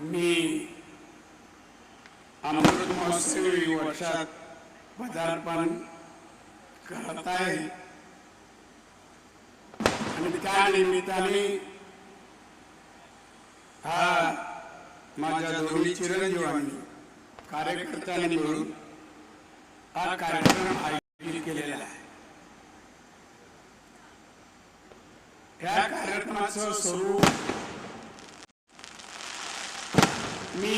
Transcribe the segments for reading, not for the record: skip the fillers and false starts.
मी अमृत महोत्सवी वर्षात पदार्पण करत आहे आणि त्या निमित्ताने हा माझ्या दोन्ही चिरंजीवांनी कार्यकर्त्यांनी मिळून हा कार्यक्रम आयोजित केलेला आहे। या कार्यक्रमाचं स्वरूप मी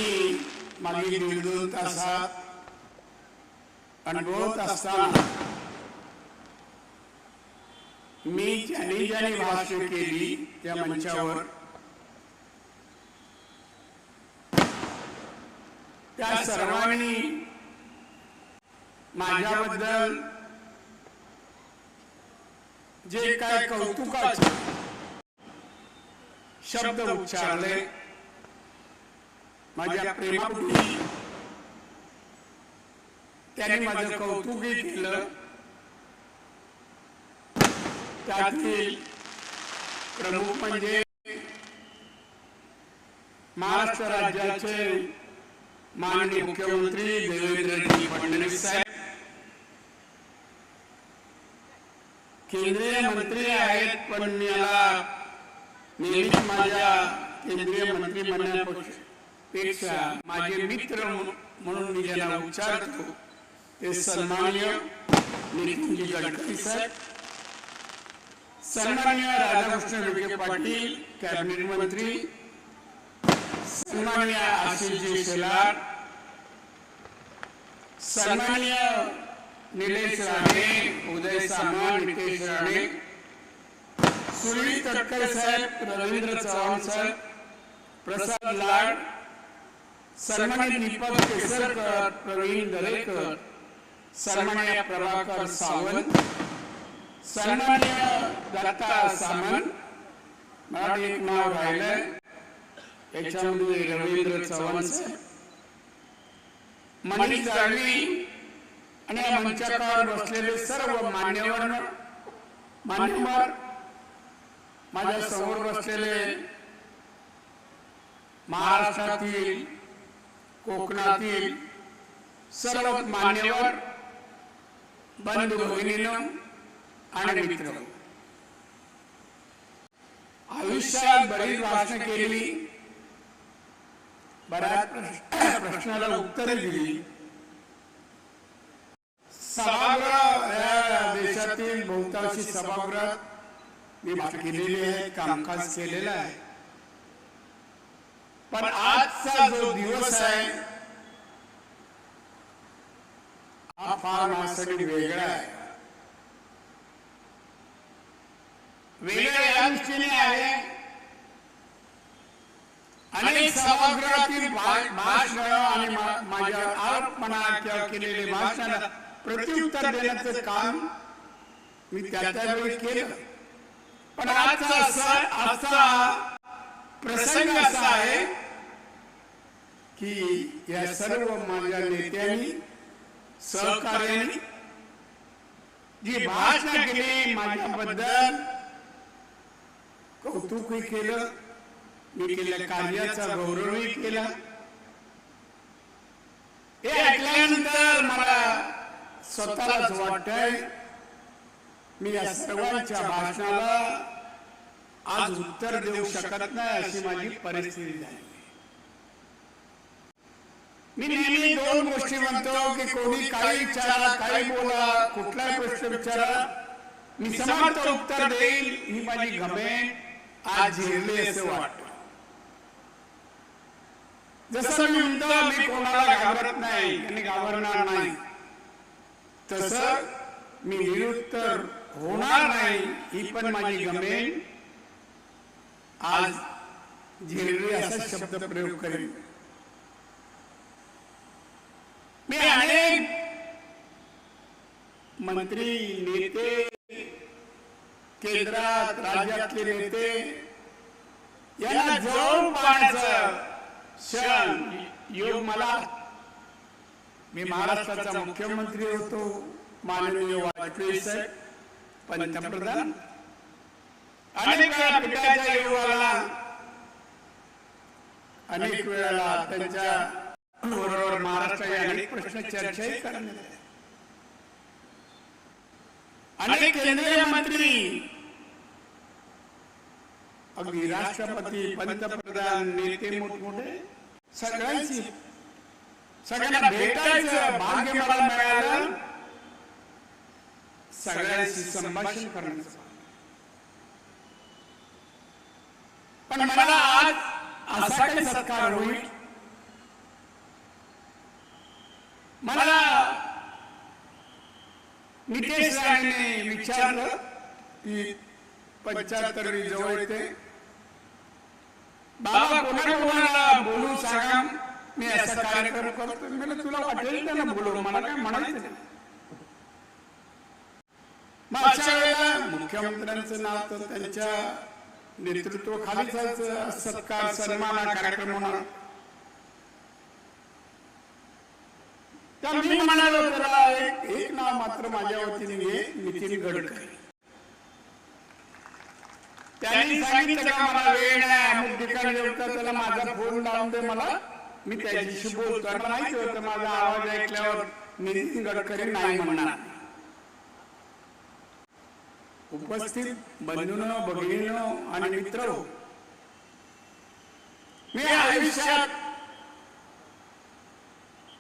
मागील 1.5-2 तासात अनुभवत असताना मी ज्यांनी भाषण केली त्या मंचावर त्या सर्वांनी माझ्याबद्दल जे काय कौतुकाचे शब्द उच्चारले, माझ्या प्रेमापोटी त्यांनी माझं कौतुकही केलं। त्यातील प्रमुख म्हणजे महाराष्ट्र राज्याचे माननीय मुख्यमंत्री देवेंद्रजी फडणवीस साहेब, केंद्रीय मंत्री आहेत, पण मी याला नेहमी माझ्या केंद्रीय मंत्री म्हणण्यापेक्षा माझे मित्र म्हणून मी ज्यांना उच्चारतो ते सन्माननीय नितीनजी गडकरी साहेब, सन्माननीय राधाकृष्ण विखे पाटील कॅबिनेट मंत्री, सन्माननीय आशिषजी शेलार, सन्माननीय निलेश राणे, उदय सामंत, नितेश राणे, सुनील तटकरे साहेब, रवींद्र चव्हाण साहेब, प्रसाद लाड, सन्माननीय दीपक केसरकर, प्रवीण दरेकर, सन्माननीय प्रभाकर सावंत, सन्माननीय दत्ता सामंत, मला एक नाव राहिलंय याच्यामध्ये रवींद्र चव्हाण साहेब, मनीष जाळवी आणि या मंचावर बसलेले सर्व मान्यवर माझ्या समोर बसलेले महाराष्ट्रातील कोकणातील सर्व मान्यवर बंधू भगिनींनो आणि मित्र, आयुष्यात बरीच भाषण केली, बऱ्याच प्रश्नाला उत्तरे दिली। सभागृह या देशातील बहुतांशी सभागृहात मी भाषण केलेली आहे, कामकाज केलेलं आहे, पण आजचा जो दिवस आहे हा फार माझ्यासाठी वेगळा आहे। वेगळा या दृष्टीने आहे, अनेक सभागृहातील भाषण आणि माझ्या आरोपणा किंवा केलेले भाषणाला प्रत्युत्तर देण्याचं काम मी त्यावेळी केलं, पण आजचा प्रसंग असा आहे की या सर्व माझ्या नेत्यांनी सहकार्याने जी भाषण केली, माझ्याबद्दल कौतुकही केलं, मी केलेल्या कार्याचा गौरवही केला, हे ऐकल्यानंतर मला स्वतःलाच वाटतंय मी या सर्वांच्या भाषणाला आज उत्तर देऊ शकत नाही, अशी माझी परिस्थिती झाली। मी नेहमी 2 गोष्टी म्हणतो की कोणी काही विचारा, काही बोला, कुठलाही प्रश्न विचारा, मी समर्थ उत्तर देईल, ही माझी घमेंड आज झेलली असं वाटतं। जसं मी म्हणतो मी कोणाला घाबरत नाही आणि घाबरणार नाही, तसं मी निरुत्तर होणार नाही, ही पण माझी घमेंड आज झेलली असा शब्द प्रयोग करेन। मी अनेक मंत्री, नेते, केंद्रात राज्यातले नेते यांना जवळ पाहण्याचा क्षण योग मला, मी महाराष्ट्राचा मुख्यमंत्री होतो, माननीय वाजपेयी साहेब पंतप्रधान, अनेक वेळा भेटायचा योग आला, अनेक वेळेला त्यांच्या बरोबर महाराष्ट्राचे अनेक प्रश्न चर्चाही करण्यात आले. अनेक केंद्रीय मंत्री, अगदी राष्ट्रपती, पंतप्रधान, नेते मोठमोठे सगळ्यांना भेटायचं भाग्य मला मिळालं, सगळ्यांशी संभाषण करण्याचं. पण मला आज असा काही सत्कार होईल, मला नितेश राणेने विचारलं की 75वी जवळ येते, बाबा कोणाला बोलू सांगा, मी असा कार्यक्रम करतो. मला तुला वाटेल त्यांना बोलव, मला काय म्हणायचं नाही. मग अशा वेळेला मुख्यमंत्र्यांचं नाव तर त्यांच्या नेतृत्वाखालीच सत्कार सन्मान कार्यक्रम होणार. मी म्हणालो त्याला एक नाव मात्र माझ्या वतीने घे, नितीन गडकरी. त्यांनी सांगितलं का मला वेळ नाही, अमुक ठिकाणी होता, त्याला माझा फोन लावून दे, मला मी त्याच्याशी बोलतो. आणि माहिती होतं माझा आवाज ऐकल्यावर नितीन गडकरी नाही म्हणणार. उपस्थित बंधूंनो, भगिनींनो आणि मित्र, मी आयुष्यात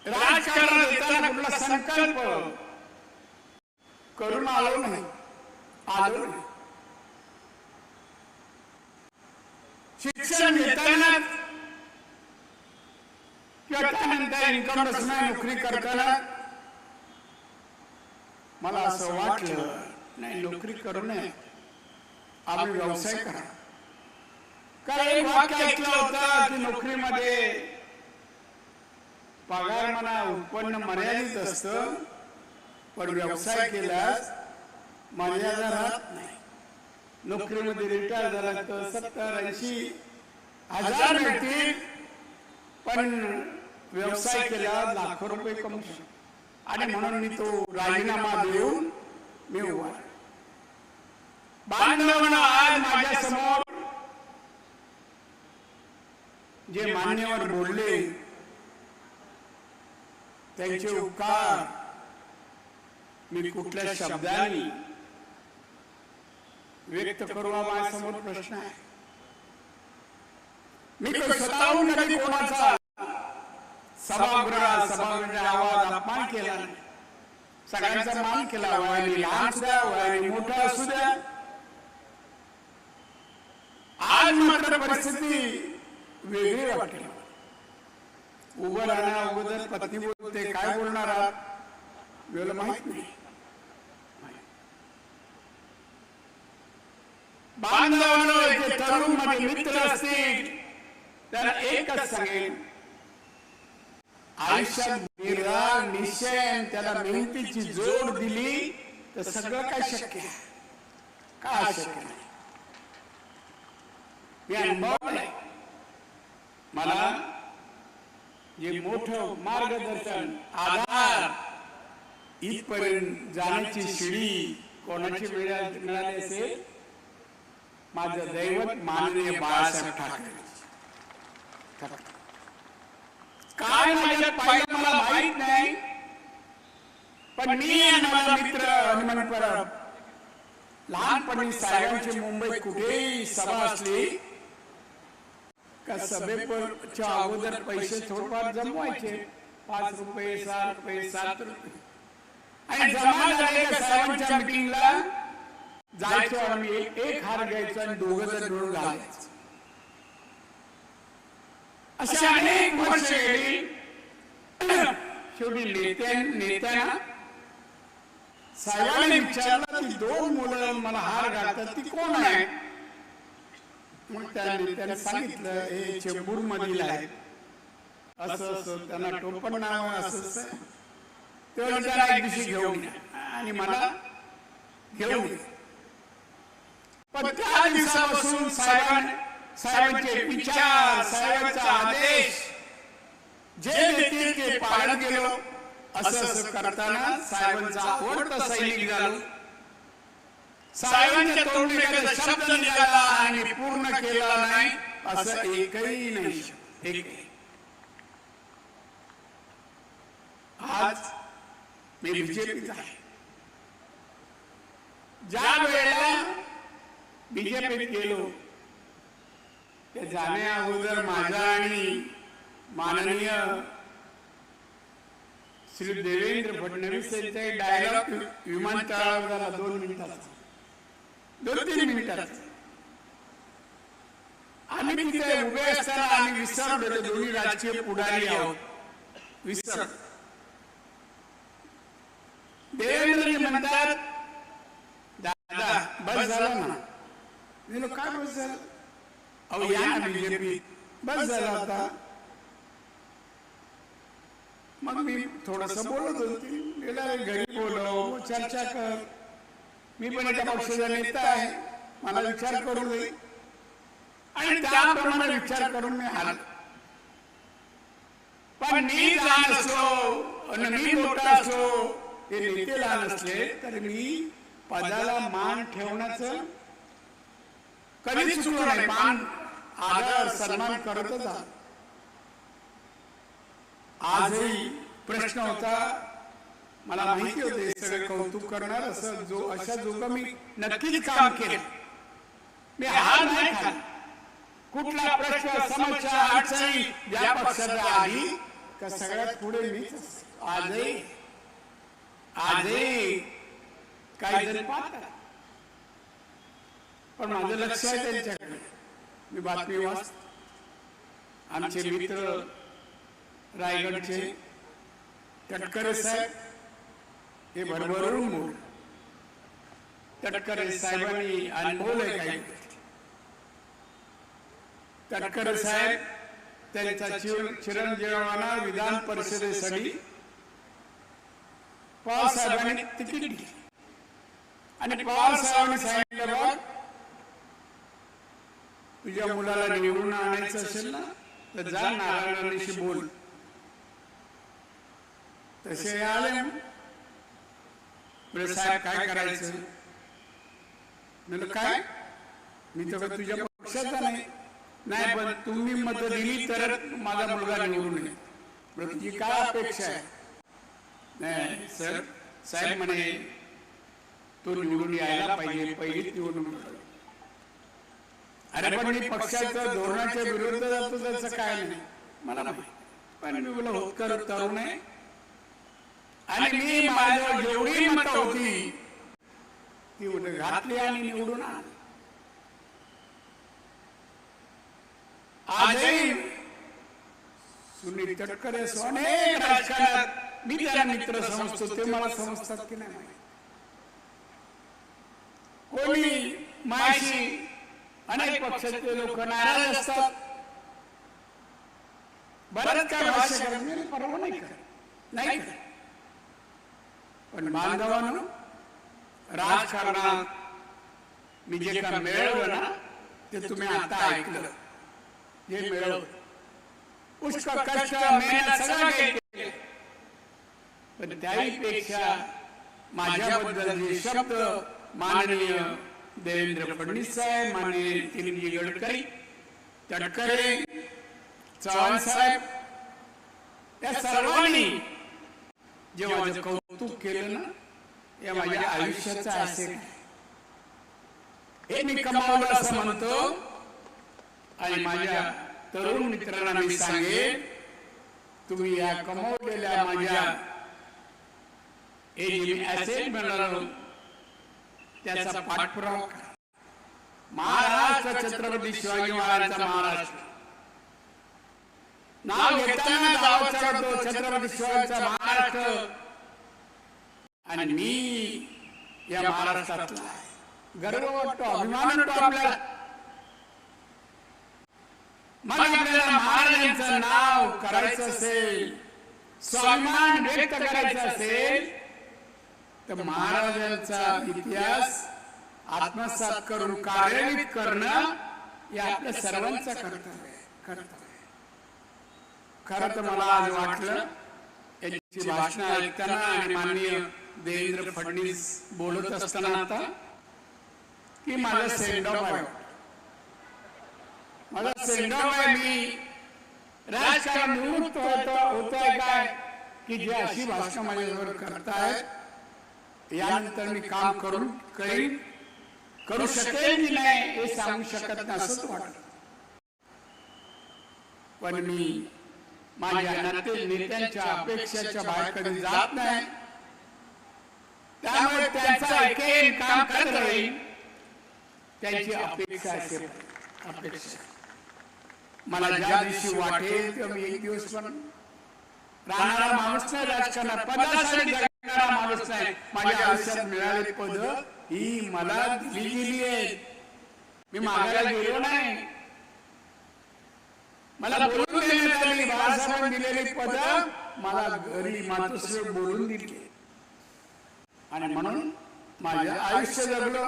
राजकारणात येताना कुठला संकल्प करून आलो नाही. शिक्षण घेताना किंवा त्यानंतर इन्कम नसणार नोकरी करताना मला असं वाटलं नाही, नोकरी करू नये, आपण व्यवसाय करा. कारण एक वाक्य ऐकलं होतं की नोकरीमध्ये पगार म्हणा, उत्पन्न मर्यादित असतं, पण व्यवसाय केल्यास मर्यादा राहत नाही. नोकरीमध्ये रिटायर झाला तर 70-80 हजार मिळतील, पण व्यवसाय केल्यावर लाखो रुपये कमवू शकतो. आणि म्हणून मी तो राजीनामा देऊन मी उभा. बांधवांनो, आज माझ्या समोर जे मान्यवर बोलले त्यांचे उपकार मी कुठल्या शब्दांनी व्यक्त करू, हा माझ्यासमोर प्रश्न आहे. मी स्वतःहून कधी कोणाचा सभागृहाचा आवाज अपमान केला नाही. सगळ्यांचा मान केला, वयाने लहान असू द्या, वयाने मोठा असू द्या. आज मात्र परिस्थिती वेगळी वाटते. उभं राहण्या अगोदर पत्नी बोलते, काय बोलणार आहात वेळ माहित नाही. बांधवांनो, जे तरुण माझे मित्र असतील त्याला एकच सांगेन, आयुष्यात निर्धार, निश्चय, त्याला मेहनतीची जोड दिली तर सगळं काय शक्य आहे. काय शक्य नाही मी अनुभवलंय. मला जे मोठं मार्गदर्शन, आधार, इथपर्यंत जाण्याची शिडी कोणाची मिळाली असेल, माझं दैवत माननीय बाळासाहेब ठाकरे. काय माझ्यात पाहिलं मला माहित नाही, पण मी आणि माझा मित्र हनुमान परब लहानपणी साहेबांची मुंबईत कुठेही सभा असली का सभेच्या अगोदर पैसे थोडफार जमवायचे, 5 रुपये, 6 रुपये, 7 रुपये, आणि जमा झाले का साहेबांच्या मीटिंगला जायचो आम्ही. एक हार घ्यायचो आणि दोघं जण मिळून घालायचं. अशा अनेक वर्ष गेली. शेवटी नेत्यांना साहेबांनी विचारलं की 2 मुलं मला हार घालतात, ती कोण आहे? मग त्या नेत्याने सांगितलं, हे चेंबूर मधील आहेत, असं असं त्यांना टोपण नाव असं. तेव्हा त्याला एक दिवशी घेऊन या आणि मला घेऊन ये. पण त्या दिवसापासून साहेबांचे विचार, साहेबांचा आदेश जे देतील ते पाळत गेलो. असं असं करताना साहेबांचा आवडता सैनिक झालो. साहेबांच्या तोंडून एखादा शब्द निघाला आणि पूर्ण केला नाही असं एकही नाही. एक आहे. आज मी बीजेपीत आहे. ज्या वेळेला बीजेपीत गेलो ते जाण्या अगोदर माझा आणि माननीय श्री देवेंद्र फडणवीस यांचा एक डायलॉग विमानतळावर झाला 2 मिनिटाचा, 2-3 मिनिटाचा. आम्ही तिथे उभे असताना आम्ही विसरलो दोन्ही राजकीय पुढारी आहोत, विसर. देवेंद्रजी म्हणतात दादा बस झालं ना. मी काय बस झालं? अहो या ना बीजेपी, बस झाला आता. मग मी थोडस बोलत होती, गेला घरी बोलव, चर्चा कर, मी पण एका पक्षाचा नेता आहे, मला विचार करू दे. आणि त्याप्रमाणे विचार करून मी हाल. पण मी लहान असलो आणि मी मोठा असलो, हे नेते लहान असले तर मी पदाला मान ठेवण्याचं कधीच चुकलो नाही. मान, आदर, सन्मान करतच आहोत. आजही प्रश्न होता, मला माहिती होते सगळे कौतुक करणार, असं जो अशा जोग मी नक्कीच काम केले. मी हार नाही खाल्ला. कुठला प्रश्न, समस्या, अडचणी ज्या पक्षात आली का सगळ्यात पुढे मीच. आजही काही जण पाहतात, पण माझं लक्ष आहे त्यांच्याकडे. मी बातमी वाचतो. आमचे मित्र रायगडचे तटकरे साहेब हे भरभरून बोल. तटकरे साहेबांनी अनुभवलंय काही. तटकरे साहेब त्यांचा चिरंजीवांना विधान परिषदेसाठी पवार साहेबांनी तिकीट दिली आणि पवार साहेबांनी सांगितलं बघ तुझ्या मुलाला निवडून आणायचं असेल ना तर जा नारायणांशी बोल. तसे आले. म्हणजे साहेब काय करायचं? म्हणजे काय, मी तर तुझ्या पक्षाचा नाही, पण तुम्ही मत दिली तर माझा मुलगा निवडून येईल. तुझी काय अपेक्षा आहे? नाही सर, साहेब म्हणे तो निवडून यायला पाहिजे, पहिलीच निवडून. अरे पण मी पक्षाच्या धोरणाच्या विरुद्ध जातो त्याचं काय नाही मला माहिती. पण मी बोला होतकर तरुण आहे आणि मी माझ्यावर जेवढी मतं होती ती घातली आणि निवडून आली. आजही सुनील तटकरे अनेक राजकारणात मी त्यांना मित्र समजतो, ते मला समजतात की नाही. कोणी माझी अनेक पक्षाचे लोक नाराज असतात, बरंच काय भाष्य करत परवा नाही करत. पण बांधवांनो, राजकारणात मी जे काय मिळवलं ना ते तुम्ही आता ऐकलं. जे मिळवलं पुष्कळ कष्ट, मेहनत सगळं केलं, पण त्याहीपेक्षा माझ्याबद्दल जे शब्द माननीय देवेंद्र फडणवीस साहेब, माननीय नितीनजी गडकरी, तटकरे, चव्हाण साहेब या सर्वांनी जे माझं कौतुक केलं ना, या माझ्या आयुष्याचं असेल हे मी कमावलं असं म्हणतो. आणि माझ्या तरुण मित्रांना मी सांगेन, तुम्ही या कमावलेल्या माझ्या हे जे मी असेल म्हणालो त्याचा पाठपुरावा करा. महाराष्ट्र छत्रपती शिवाजी महाराजांचा महाराष्ट्र नाव घेताना गाव चढतो छत्रपती शिवाजीचा महाराष्ट्र. आणि मी या महाराष्ट्रातला गर्व वाटतो, अभिमान वाटतो आपल्याला. मग आपल्याला महाराजांचं नाव करायचं असेल, स्वाभिमान व्यक्त करायचा असेल तर महाराजांचा इतिहास आत्मसात करून कार्यान्वित करणं हे आपल्या सर्वांचं कर्तव्य आहे. खरं तर मला आज वाटलं यांची भाषणं ऐकताना आणि माननीय देवेंद्र फडणवीस बोलत असताना आता की माझा सेंड ऑफ आहे. माझा सेंड ऑफ आहे. मी राजकारण निवृत्त होत आहे काय की जे अशी भाषण माझ्यावर करतायत यानंतर मी काम करू शकेल की नाही हे सांगू शकत नाही असंच वाटत. पण मी माझ्या नेत्यांच्या अपेक्षेच्या बाहेर कधी जात नाही. त्यामुळे त्यांचा ऐकेन, काम करत राहील. त्यांची अपेक्षा असेल. अपेक्षा मला ज्या दिवशी वाटेल तेव्हा मी एक दिवस पण राहणारा माणूस नाही, राजकारणात पदासाठी जगणारा माणूस नाही. माझ्या आयुष्यात मिळालेली पद ही मला दिली गेली आहे. मी मागायला गेलो नाही. मला बोलून देण्यात आली. बाळासाहेबांनी दिलेली पद मला घरी मातोश्री बोलून दिली आणि म्हणून माझं आयुष्य जगलो.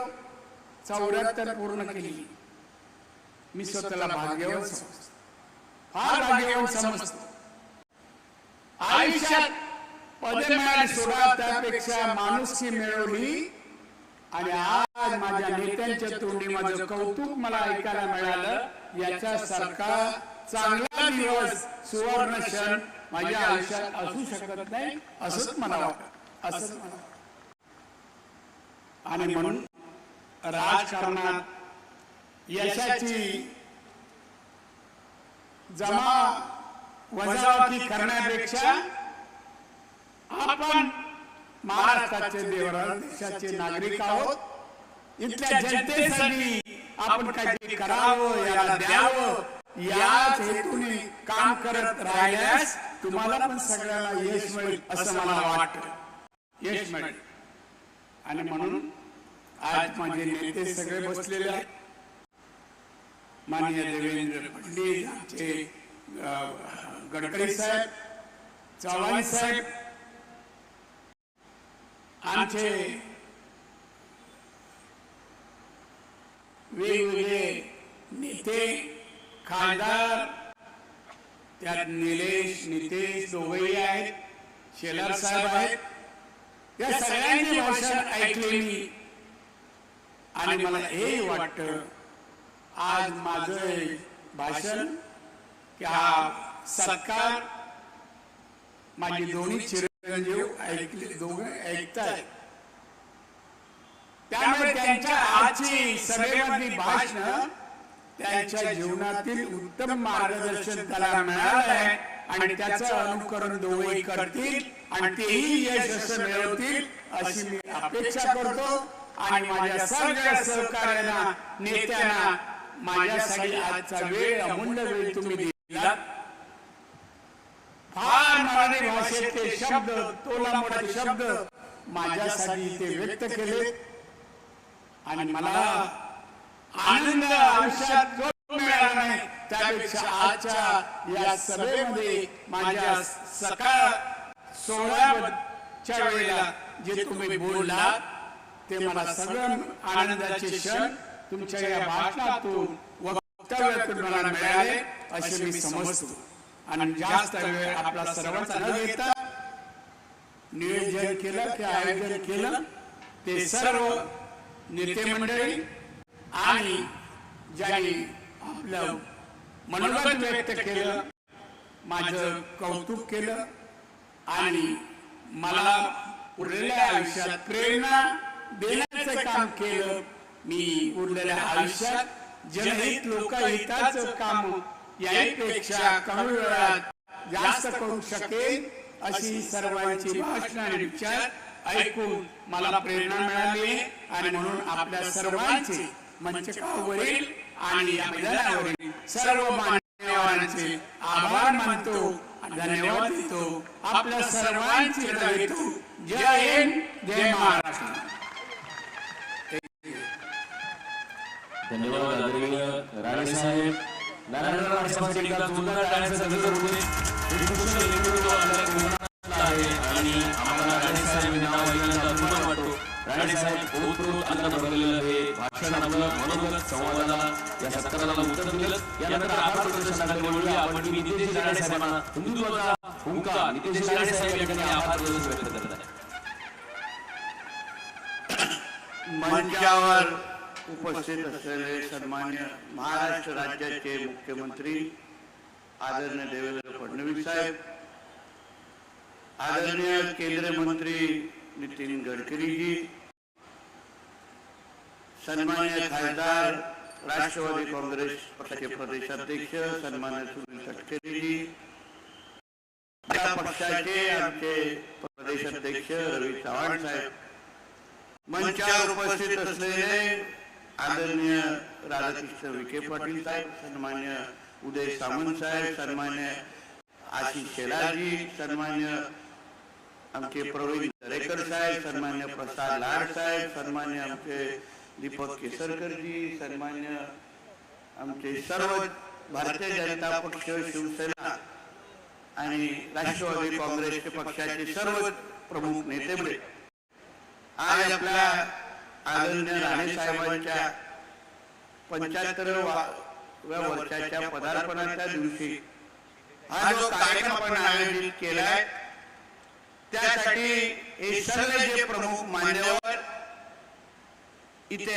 74 पूर्ण केली. मी स्वतःला भाग्यवान समजतो, फार भाग्यवान समजतो. आयुष्यात पदे मिळाली सोडा, त्यापेक्षा माणुसकी मिळवली. आणि आज माझ्या नेत्यांच्या तोंडी माझं कौतुक मला ऐकायला मिळालं. याच्यासारखा चांगला दिवस, सुवर्ण क्षण माझ्या आयुष्यात असू शकत नाही असंच मला वाटतं. असंच मला वाटतं. आणि म्हणून राजकारणात यशाची जमा वजावटी करण्यापेक्षा आपण महाराष्ट्राचे देवराज, देशाचे नागरिक आहोत. इथल्या जनतेसाठी आपण काहीतरी करावं, याला द्यावं, याच हेतूने काम करत राहिल्यास तुम्हाला पण सगळ्यांना यश मिळेल असं मला वाटतं. यश मिळेल. आणि म्हणून आज माझे नेते सगळे बसलेले आहेत. माननीय देवेंद्र फडणवीस, आमचे गडकरी साहेब, चव्हाण साहेब, आमचे वेगवेगळे नेते, खासदार, त्यात नितेश दोघेही आहेत, शेलार साहेब आहेत. या सगळ्यांची भाषण ऐकले मी आणि मला हे वाटतं आज माझं भाषण की हा सत्कार माझी दोन्ही चिरंजीव ऐकले, दोघं ऐकतायत. त्यामुळे त्यांच्या आजची सभेमधली भाषण त्यांच्या जीवनातील उत्तम मार्गदर्शन त्याला मिळालं आहे आणि त्याचं अनुकरण दोघेही करतील आणि तेही यश असं मिळवतील अशी मी अपेक्षा करतो. आणि माझ्या सगळ्या सहकार्यांना, नेत्यांना माझ्यासाठी आजचा वेळ, अमूल्य वेळ तुम्ही दिला. फार मराठी भाषेतले शब्द, तोलामोलाचे शब्द माझ्यासाठी ते व्यक्त केले आणि मला आनंद आयुष्यात मिळाला नाही त्यापेक्षा आजच्या या सभेमध्ये माझ्या सकाळ सोहळ्याच्या वेळेला जे तुम्ही बोललात ते मला सगळं आनंदाचे क्षण तुमच्या या भाषणातून, वक्तव्यातून मला मिळाले असे मी समजतो. आणि जास्त वेळ आपला सर्वांचा न घेता नियोजन केलं की आयोजन केलं ते सर्व नेते मंडळी आणि ज्यांनी आपलं मनोगत व्यक्त केलं, माझं कौतुक केलं आणि मला उरलेल्या आयुष्यात प्रेरणा देण्याचं काम केलं. मी उरलेल्या आयुष्यात जनहित, लोकहिताचं काम यापेक्षा कमी वेळात जास्त करू शकेल अशी सर्वांची भाषण आणि विचार ऐकून मला प्रेरणा मिळाली. आणि म्हणून आपल्या सर्वांचे मंचकावरील आणि या मैदानावरील सर्व मान्यवरांचे आभार मानतो, धन्यवाद देतो. आपल्या सर्वांची रजा देतो. जय हिंद, जय महाराष्ट्र. धन्यवाद आदरणीय राणे साहेब. नारायण समाजाचे एकदा जोरदार टाळ्यांचा गजर होते. आहे आणि आम्हाला राणे साहेब नाव ऐकण्याचा अभिमान वाटतो. राणे साहेब ओतप्रोत अन्न भरलेलं हे भाषण आपलं मनोगत संवादाला, या सत्काराला उत्तर दिलं. यानंतर आभार प्रदर्शनाकडे वळूया आपण. मी नितेश राणे साहेबांना हिंदुत्वाचा हुंकार नितेश राणे साहेब या ठिकाणी आभार प्रदर्शन व्यक्त करत आहे. मंचावर उपस्थित असलेले सन्मान्य महाराष्ट्र राज्याचे मुख्यमंत्री आदरणीय देवेंद्र फडणवीस साहेब, आदरणीय केंद्रीय मंत्री नितीन गडकरी जी, सन्मान्य खासदार राष्ट्रवादी काँग्रेस पक्षाचे प्रदेशाध्यक्ष सन्मान्य सुनील तटकरे जी, त्या पक्षाचे आमचे प्रदेशाध्यक्ष रवी चव्हाण साहेब, मंचावर उपस्थित असलेले आदरणीय राधाकृष्ण विखे पाटील साहेब, सन्मान्य उदय सामंत साहेब, सन्मान्य आशिष शेलारजी, सन्मान्य आमचे प्रवीण दरेकर साहेब, सन्मान्य प्रसाद लाड साहेब, सन्मान्य आमचे दीपक केसरकर जी, सन्मान्य आमचे सर्व भारतीय जनता पक्ष, शिवसेना आणि राष्ट्रवादी काँग्रेसचे पक्षाचे सर्व प्रमुख नेते आज आपल्या आदरणीय राणे साहेबांच्या 75व्या वर्षाच्या पदार्पणाच्या दिवशी हा जो कार्यक्रम आपण आयोजित केलाय त्यासाठी हे सर्व जे प्रमुख मान्यवर इथे